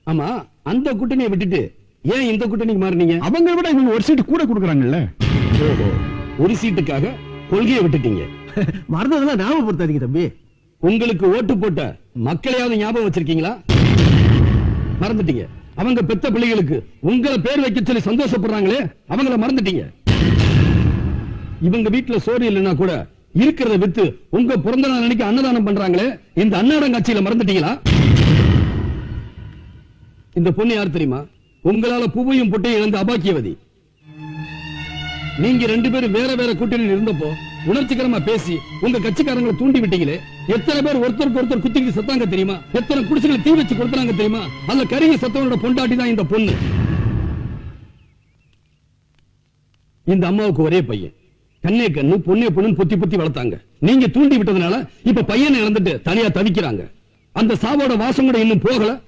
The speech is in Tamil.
ஆமா, அந்த கூட்டணியை விட்டுட்டு ஏன் இந்த கூட்டணிக்கு மாறினீங்க? அவங்க விட இவங்க ஒரு சீட்டு கூட கொடுக்குறாங்கல்ல. ஓஹோ, ஒரு சீட்டுக்காக கொள்கையை விட்டுட்டீங்க. மறந்ததெல்லாம் ஞாபகப்படுத்தாதீங்க தம்பி. உங்களுக்கு ஓட்டு போட்ட மக்களையாவது ஞாபகம் வச்சிருக்கீங்களா? மறந்துட்டீங்க. அவங்க பெத்த பிள்ளைகளுக்கு உங்களை பேர் வைக்க சொல்லி சந்தோஷப்படுறாங்களே, அவங்கள மறந்துட்டீங்க. இவங்க வீட்டுல சோறு இல்லைன்னா கூட இருக்கிறத வித்து உங்க பிறந்த நாள் அன்னைக்கு அன்னதானம் பண்றாங்களே, இந்த அன்னாடங்காட்சியில மறந்துட்டீங்களா? இந்த பொண்ணு யார் தெரியுமா? உங்களால பூவையும் பொட்டையும் இழந்த அபாக்கியவதி. நீங்க ரெண்டு பேரும் வேற வேற கூட்டணியில் இருந்தப்போ உணர்ச்சிகரமா பேசி உங்க கட்சிக்காரங்களை தூண்டி விட்டீங்களே, எத்தனை பேர் ஒருத்தருக்கு ஒருத்தர் குத்திக்கிட்டு சத்தாங்க தெரியுமா? எத்தனை குடிசைகளை தீ வச்சு கொடுத்தாங்க தெரியுமா? அந்த கருகி சத்தவனோட பொண்டாட்டி தான் இந்த பொண்ணு. இந்த அம்மாவுக்கு ஒரே பையன், கண்ணே கண்ணு பொண்ணே பொண்ணு பொத்தி பொத்தி வளர்த்தாங்க. நீங்க தூண்டி விட்டதுனால இப்ப பையனை இழந்துட்டு தனியா தவிக்கிறாங்க. அந்த சாவோட வாசம் கூட இன்னும் போகல,